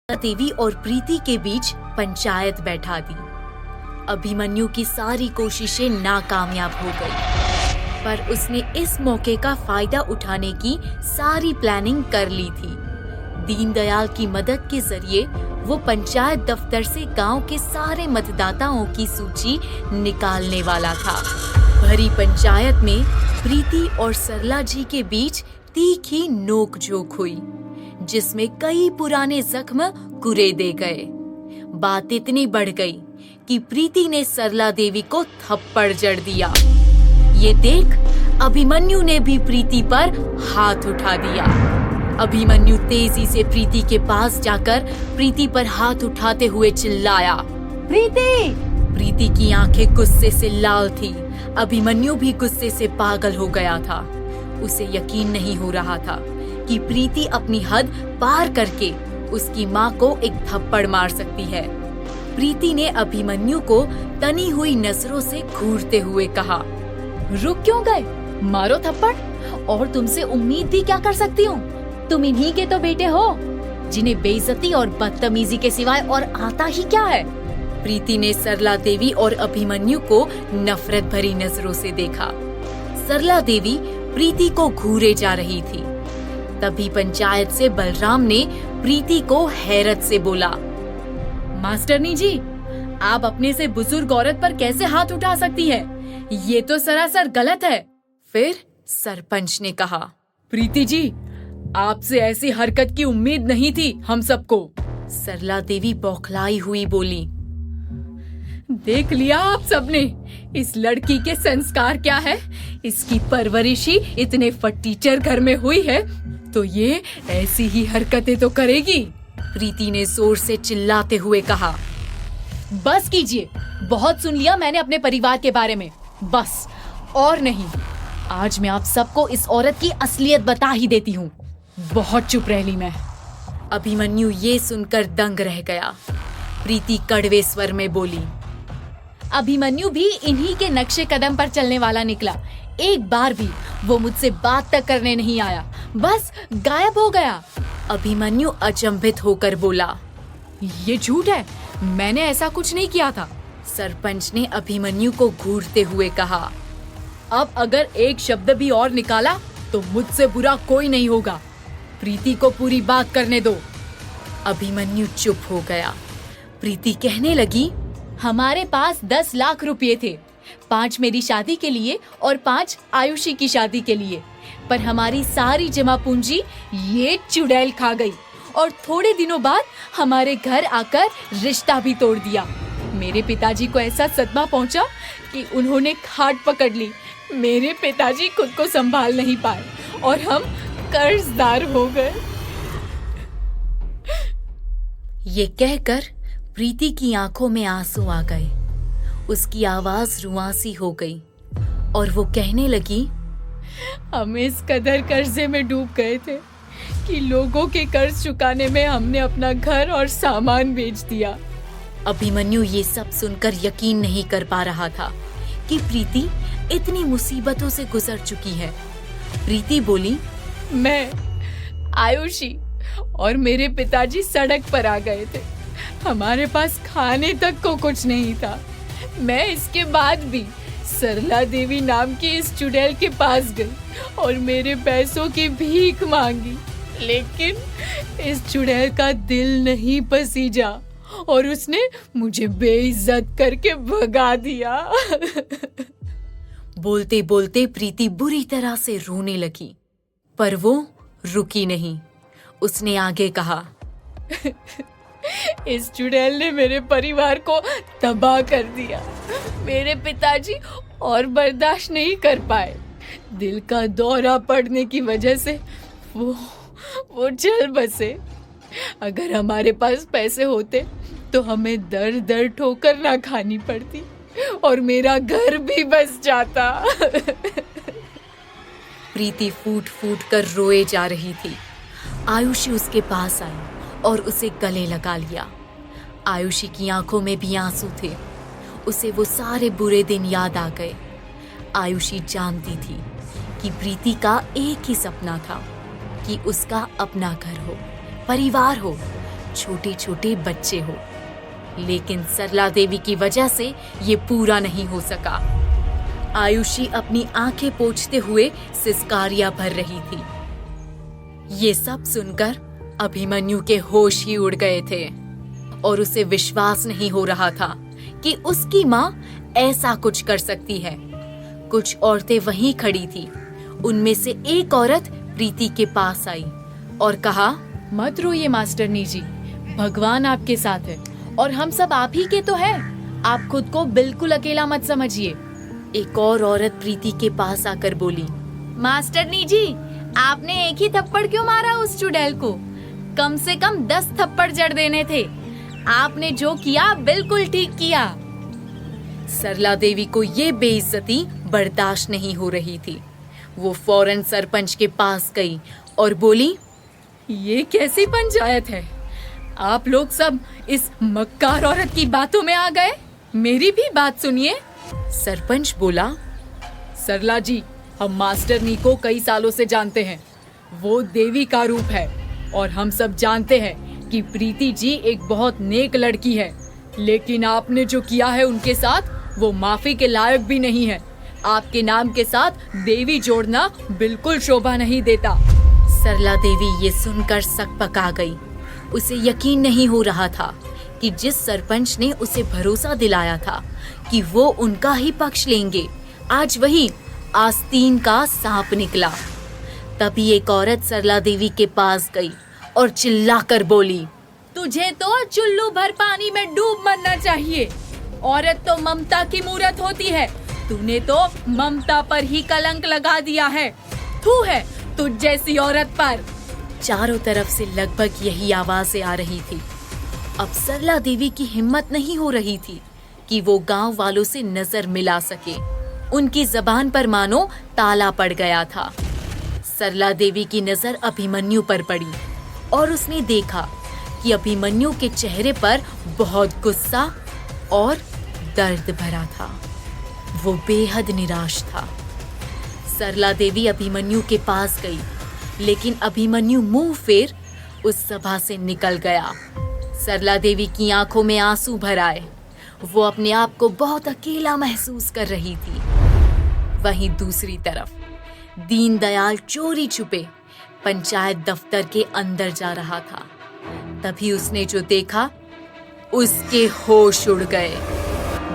देवी और प्रीति के बीच पंचायत बैठा दी। अभिमन्यु की सारी कोशिशें नाकामयाब हो गई, पर उसने इस मौके का फायदा उठाने की सारी प्लानिंग कर ली थी। दीनदयाल की मदद के जरिए वो पंचायत दफ्तर से गांव के सारे मतदाताओं की सूची निकालने वाला था। भरी पंचायत में प्रीति और सरला जी के बीच तीखी नोक-झोंक हुई, जिसमें कई पुराने जख्म कुरेदे गए। बात इतनी बढ़ गई कि प्रीति ने सरला देवी को थप्पड़ जड़ दिया। ये देख अभिमन्यु ने भी प्रीति पर हाथ उठा दिया। अभिमन्यु तेजी से प्रीति के पास जाकर प्रीति पर हाथ उठाते हुए चिल्लाया, प्रीति! प्रीति की आंखें गुस्से से लाल थी। अभिमन्यु भी गुस्से से पागल हो गया था। उसे यकीन नहीं हो रहा था कि प्रीति अपनी हद पार करके उसकी माँ को एक थप्पड़ मार सकती है। प्रीति ने अभिमन्यु को तनी हुई नजरों से घूरते हुए कहा, रुक क्यों गए? मारो थप्पड़। और तुमसे उम्मीद भी क्या कर सकती हूँ? तुम इन्हीं के तो बेटे हो जिन्हें बेइज्जती और बदतमीजी के सिवाय और आता ही क्या है। प्रीति ने सरला देवी और अभिमन्यु को नफरत भरी नजरों से देखा। सरला देवी प्रीति को घूरे जा रही थी। तभी पंचायत से बलराम ने प्रीति को हैरत से बोला, मास्टरनी जी, आप अपने से बुजुर्ग औरत पर कैसे हाथ उठा सकती है? ये तो सरासर गलत है। फिर सरपंच ने कहा, प्रीति जी, आपसे ऐसी हरकत की उम्मीद नहीं थी हम सबको। सरला देवी बौखलाई हुई बोली, देख लिया आप सबने इस लड़की के संस्कार क्या है। इसकी परवरिश ही इतने फटीचर घर में हुई है तो ये ऐसी ही हरकतें तो करेगी। प्रीति ने जोर से चिल्लाते हुए कहा, बस कीजिए, बहुत सुन लिया मैंने अपने परिवार के बारे में। बस और नहीं, आज मैं आप सबको इस औरत की असलियत बता ही देती हूँ। बहुत चुप रह ली मैं। अभिमन्यु ये सुनकर दंग रह गया। प्रीति कड़वे स्वर में बोली, अभिमन्यु भी इन्हीं के नक्शे कदम पर चलने वाला निकला। एक बार भी वो मुझसे बात तक करने नहीं आया, बस गायब हो गया। अभिमन्यु अचंभित होकर बोला, ये झूठ है, मैंने ऐसा कुछ नहीं किया था। सरपंच ने अभिमन्यु को घूरते हुए कहा, अब अगर एक शब्द भी और निकाला तो मुझसे बुरा कोई नहीं होगा। प्रीति को पूरी बात करने दो। अभिमन्यु चुप हो गया। प्रीति कहने लगी, हमारे पास 10 लाख रुपए थे, 5 मेरी शादी के लिए और 5 आयुषी की शादी के लिए, पर हमारी सारी जमा पूंजी ये चुड़ैल खा गई और थोड़े दिनों बाद हमारे घर आकर रिश्ता भी तोड़ दिया। मेरे पिताजी को ऐसा सदमा पहुंचा कि उन्होंने खाट पकड़ ली। मेरे पिताजी खुद को संभाल नहीं पाए और हम कर्जदार हो गए। ये कहकर प्रीति की आंखों में आंसू आ गए। उसकी आवाज रुआंसी हो गई और वो कहने लगी, हम इस कदर कर्जे में डूब गए थे कि लोगों के कर्ज चुकाने में हमने अपना घर और सामान बेच दिया। अभिमन्यु ये सब सुनकर यकीन नहीं कर पा रहा था कि प्रीति इतनी मुसीबतों से गुजर चुकी है। प्रीति बोली, मैं, आयुषी और मेरे पिताजी सड़क पर आ गए थे। हमारे पास खाने तक को कुछ नहीं था। मैं इसके बाद भी सरला देवी नाम की इस चुड़ैल के पास गई और मेरे पैसों की भीख मांगी, लेकिन इस चुड़ैल का दिल नहीं पसीजा और उसने मुझे बेइज्जत करके भगा दिया। बोलते बोलते प्रीति बुरी तरह से रोने लगी, पर वो रुकी नहीं। उसने आगे कहा, इस चुड़ैल ने मेरे परिवार को तबाह कर दिया। मेरे पिताजी और बर्दाश्त नहीं कर पाए। दिल का दौरा पड़ने की वजह से वो चल बसे। अगर हमारे पास पैसे होते तो हमें दर दर ठोकर ना खानी पड़ती और मेरा घर भी बस जाता। प्रीति फूट फूट कर रोए जा रही थी। आयुषी उसके पास आई और उसे गले लगा लिया। आयुषी की आंखों में भी आंसू थे। उसे वो सारे बुरे दिन याद आ गए। आयुषी जानती थी कि प्रीति का एक ही सपना था कि उसका अपना घर हो, परिवार हो, छोटे छोटे बच्चे हो। लेकिन सरला देवी की वजह से ये पूरा नहीं हो सका। आयुषी अपनी आंखें पोंछते हुए सिसकारियां भर रही थी। ये सब सुनकर अभिमन्यु के होश ही उड़ गए थे और उसे विश्वास नहीं हो रहा था कि उसकी माँ ऐसा कुछ कर सकती है। कुछ औरतें वहीं खड़ी थी। उनमें से एक औरत प्रीति के पास आई और कहा, मत रोइए मास्टरनी जी, भगवान आपके साथ है और हम सब आप ही के तो हैं। आप खुद को बिल्कुल अकेला मत समझिए। एक और औरत प्रीति के पास आकर बोली, मास्टरनी जी, आपने एक ही थप्पड़ क्यों मारा उस चुड़ैल को? कम से कम 10 थप्पड़ जड़ देने थे। आपने जो किया बिल्कुल ठीक किया। सरला देवी को ये बेइज्जती बर्दाश्त नहीं हो रही थी। वो फौरन सरपंच के पास गई और बोली, ये कैसी पंचायत है? आप लोग सब इस मक्कार औरत की बातों में आ गए। मेरी भी बात सुनिए। सरपंच बोला, सरला जी, हम मास्टरनी को कई सालों से जानते हैं। वो देवी का रूप है और हम सब जानते हैं कि प्रीति जी एक बहुत नेक लड़की है। लेकिन आपने जो किया है उनके साथ, वो माफी के लायक भी नहीं है। आपके नाम के साथ देवी जोड़ना बिल्कुल शोभा नहीं देता। सरला देवी ये सुनकर सकपका गई। उसे यकीन नहीं हो रहा था कि जिस सरपंच ने उसे भरोसा दिलाया था कि वो उनका ही पक्ष लेंगे, आज वही आस्तीन का सांप निकला। तभी एक औरत सरला देवी के पास गई और चिल्लाकर बोली, तुझे तो चुल्लू भर पानी में डूब मरना चाहिए। औरत तो ममता की मूरत होती है। तूने तो ममता पर ही कलंक लगा दिया है। थू है तुझ जैसी औरत पर। चारों तरफ से लगभग यही आवाजें आ रही थी। अब सरला देवी की हिम्मत नहीं हो रही थी कि वो गांव वालों से नजर मिला सके। उनकी जबान पर मानो ताला पड़ गया था। सरला देवी की नजर अभिमन्यु पर पड़ी और उसने देखा कि अभिमन्यु के चेहरे पर बहुत गुस्सा और दर्द भरा था। वो बेहद निराश था। सरला देवी अभिमन्यु के पास गई, लेकिन अभिमन्यु मुंह फेर उस सभा से निकल गया। सरला देवी की आंखों में आंसू भर आए। वो अपने आप को बहुत अकेला महसूस कर रही थी। वहीं दूसरी तरफ दीनदयाल चोरी छुपे पंचायत दफ्तर के अंदर जा रहा था। तभी उसने जो देखा, उसके होश उड़ गए।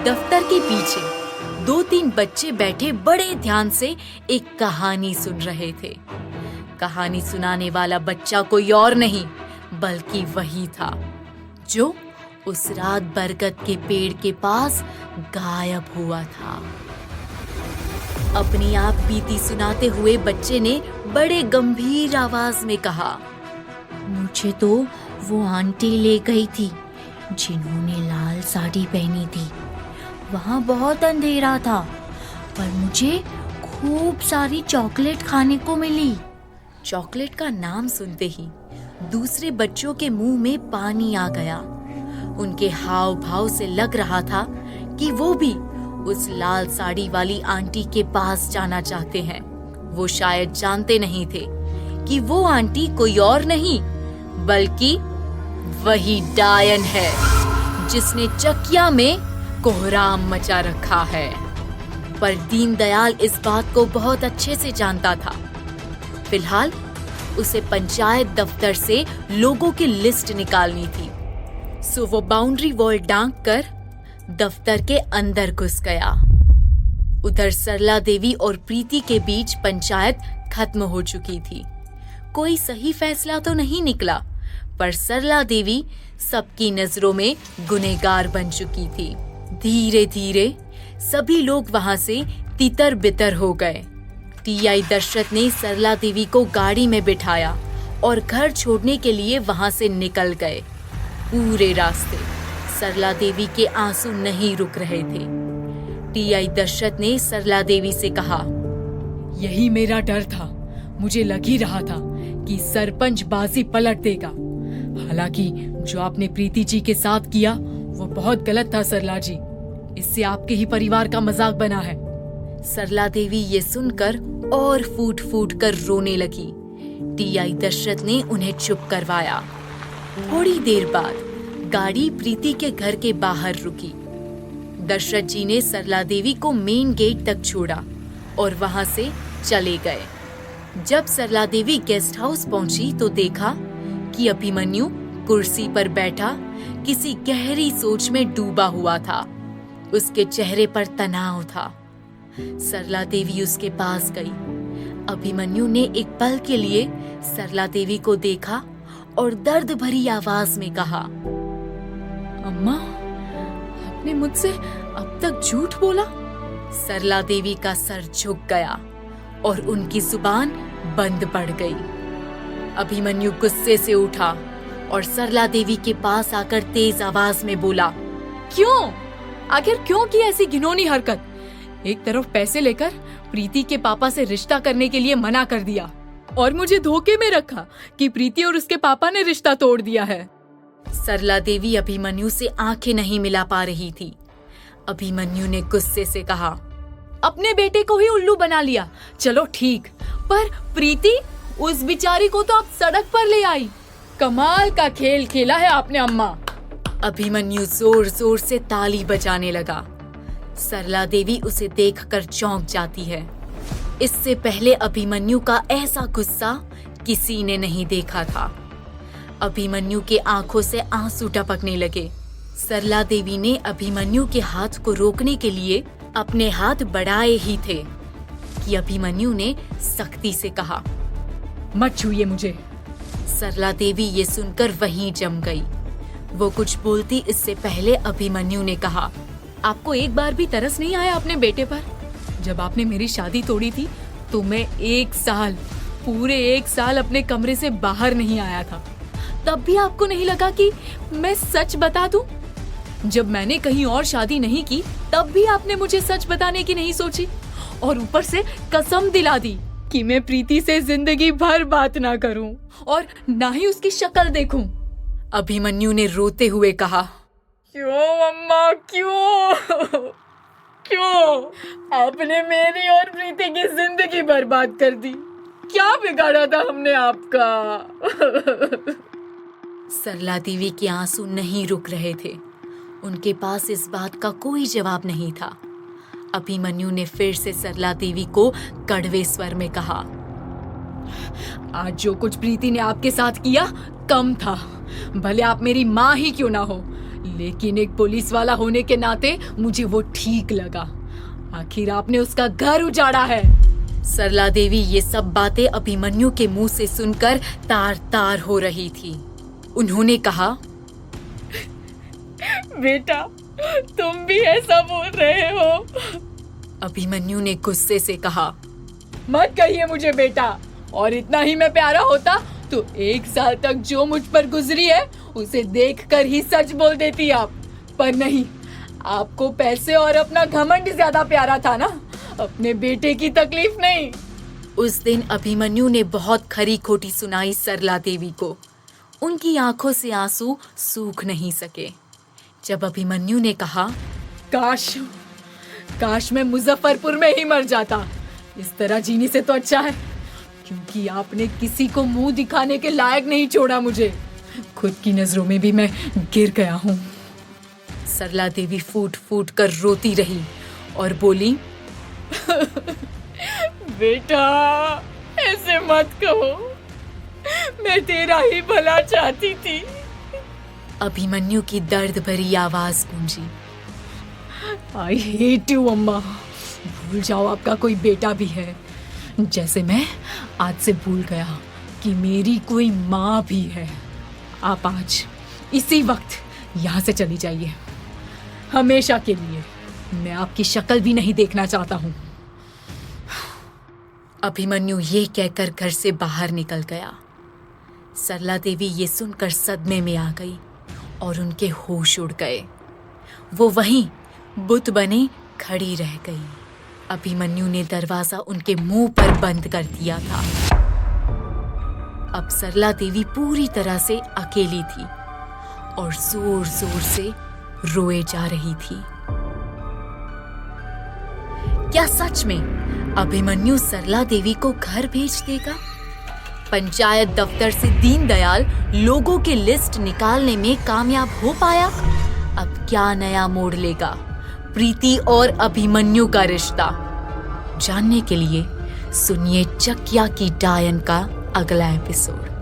दफ्तर के पीछे 2-3 बच्चे बैठे बड़े ध्यान से एक कहानी सुन रहे थे। कहानी सुनाने वाला बच्चा कोई और नहीं बल्कि वही था जो उस रात बरगद के पेड़ के पास गायब हुआ था। अपनी आप बीती सुनाते हुए बच्चे ने बड़े गंभीर आवाज में कहा, मुझे तो वो आंटी ले गई थी जिन्होंने लाल साड़ी पहनी थी। वहाँ बहुत अंधेरा था, पर मुझे खूब सारी चॉकलेट खाने को मिली। चॉकलेट का नाम सुनते ही दूसरे बच्चों के मुंह में पानी आ गया। उनके हाव भाव से लग रहा था कि वो भी उस लाल साड़ी वाली आंटी के पास जाना चाहते हैं। वो शायद जानते नहीं थे कि वो आंटी कोई और नहीं बल्कि वही डायन है जिसने चकिया में कोहराम मचा रखा है। पर दीनदयाल इस बात को बहुत अच्छे से जानता था। फिलहाल उसे पंचायत दफ्तर से लोगों की लिस्ट निकालनी थी, सो वो बाउंड्री वॉल डांक कर दफ्तर के अंदर घुस गया। उधर सरला देवी और प्रीति के बीच पंचायत खत्म हो चुकी थी। कोई सही फैसला तो नहीं निकला, पर सरला देवी सबकी नजरों में गुनहगार बन चुकी थी। धीरे धीरे सभी लोग वहां से तितर बितर हो गए। टीआई दशरथ ने सरला देवी को गाड़ी में बिठाया और घर छोड़ने के लिए वहां से निकल गए। पूरे रास्ते सरला देवी के आंसू नहीं रुक रहे थे। टीआई दशरथ ने सरला देवी से कहा, यही मेरा डर था। मुझे लग ही रहा था कि सरपंच बाजी पलट देगा। हालांकि जो आपने प्रीति जी के साथ किया वो बहुत गलत था सरला जी। इससे आपके ही परिवार का मजाक बना है। सरला देवी ये सुनकर और फूट फूट कर रोने लगी। टीआई दशरथ ने उन्हें चुप करवाया। थोड़ी देर बाद गाड़ी प्रीति के घर के बाहर रुकी। दशरथ जी ने सरला देवी को मेन गेट तक छोड़ा और वहां से चले गए। जब सरला देवी गेस्ट हाउस पहुंची तो देखा कि अभिमन्यु कुर्सी पर बैठा किसी गहरी सोच में डूबा हुआ था। उसके चेहरे पर तनाव था। सरला देवी उसके पास गई। अभिमन्यु ने एक पल के लिए सरला देवी को देखा और दर्द भरी आवाज में कहा, अम्मा, आपने मुझसे अब तक झूठ बोला? सरला देवी का सर झुक गया और उनकी जुबान बंद पड़ गई। अभिमन्यु गुस्से से उठा और सरला देवी के पास आकर तेज आवाज में बोला, क्यों? आखिर क्यों की ऐसी घिनौनी हरकत? एक तरफ पैसे लेकर प्रीति के पापा से रिश्ता करने के लिए मना कर दिया और मुझे धोखे में रखा कि प्रीति और उसके पापा ने रिश्ता तोड़ दिया है। सरला देवी अभिमन्यु से आंखें नहीं मिला पा रही थी। अभिमन्यु ने गुस्से से कहा, अपने बेटे को ही उल्लू बना लिया। चलो ठीक, पर प्रीति, उस बिचारी को तो आप सड़क पर ले आई। कमाल का खेल खेला है आपने अम्मा। अभिमन्यु जोर जोर से ताली बजाने लगा। सरला देवी उसे देखकर चौंक जाती है। इससे पहले अभिमन्यु का ऐसा गुस्सा किसी ने नहीं देखा था। अभिमन्यु के आंखों से आंसू टपकने लगे। सरला देवी ने अभिमन्यु के हाथ को रोकने के लिए अपने हाथ बढ़ाए ही थे कि अभिमन्यु ने सख्ती से कहा, मत छूइए मुझे। सरला देवी ये सुनकर वहीं जम गई। वो कुछ बोलती इससे पहले अभिमन्यु ने कहा, आपको एक बार भी तरस नहीं आया अपने बेटे पर? जब आपने मेरी शादी तोड़ी थी तो मैं पूरे एक साल अपने कमरे से बाहर नहीं आया था। तब भी आपको नहीं लगा कि मैं सच बता दूं? जब मैंने कहीं और शादी नहीं की तब भी आपने मुझे सच बताने की नहीं सोची और ऊपर से कसम दिला दी कि मैं प्रीति से जिंदगी भर बात ना करूं और ना ही उसकी शक्ल देखूं। अभिमन्यु ने रोते हुए कहा, क्यों अम्मा, क्यों आपने मेरी और प्रीति की जिंदगी बर्बाद कर दी? क्या बिगाड़ा था हमने आपका? सरला देवी के आंसू नहीं रुक रहे थे। उनके पास इस बात का कोई जवाब नहीं था। अभिमन्यु ने फिर से सरला देवी को कड़वे स्वर में कहा, आज जो कुछ प्रीति ने आपके साथ किया कम था। भले आप मेरी माँ ही क्यों ना हो, लेकिन एक पुलिस वाला होने के नाते मुझे वो ठीक लगा। आखिर आपने उसका घर उजाड़ा है। सरला देवी ये सब बातें अभिमन्यु के मुंह से सुनकर तार तार हो रही थी। उन्होंने कहा, बेटा, तुम भी ऐसा बोल रहे हो? अभिमन्यु ने गुस्से से कहा, मत कहिए मुझे बेटा, और इतना ही मैं प्यारा होता तो एक साल तक जो मुझ पर गुजरी है उसे देखकर ही सच बोल देती आप। पर नहीं, आपको पैसे और अपना घमंड ज्यादा प्यारा था ना, अपने बेटे की तकलीफ नहीं। उस दिन अभिमन्यु ने बहुत खरी खोटी सुनाई सरला देवी को। उनकी आंखों से आंसू सूख नहीं सके। जब अभिमन्यु ने कहा, काश मैं मुजफ्फरपुर में ही मर जाता। इस तरह जीने से तो अच्छा है, क्योंकि आपने किसी को मुंह दिखाने के लायक नहीं छोड़ा मुझे। खुद की नजरों में भी मैं गिर गया हूँ। सरला देवी फूट फूट कर रोती रही और बोली, बेटा, ऐसे मत कहो, मैं तेरा ही भला चाहती थी। अभिमन्यु की दर्द भरी आवाज गूंजी, आई हेट यू अम्मा। भूल जाओ आपका कोई बेटा भी है, जैसे मैं आज से भूल गया कि मेरी कोई माँ भी है। आप आज इसी वक्त यहाँ से चली जाइए, हमेशा के लिए। मैं आपकी शक्ल भी नहीं देखना चाहता हूँ। अभिमन्यु ये कहकर घर से बाहर निकल गया। सरला देवी ये सुनकर सदमे में आ गई और उनके होश उड़ गए। वो वहीं बुत बने खड़ी रह गई। अभिमन्यु ने दरवाजा उनके मुंह पर बंद कर दिया था। अब सरला देवी पूरी तरह से अकेली थी और जोर जोर से रोए जा रही थी। क्या सच में अभिमन्यु सरला देवी को घर भेज देगा? पंचायत दफ्तर से दीनदयाल लोगों की लिस्ट निकालने में कामयाब हो पाया? अब क्या नया मोड़ लेगा प्रीति और अभिमन्यु का रिश्ता? जानने के लिए सुनिए चकिया की डायन का अगला एपिसोड।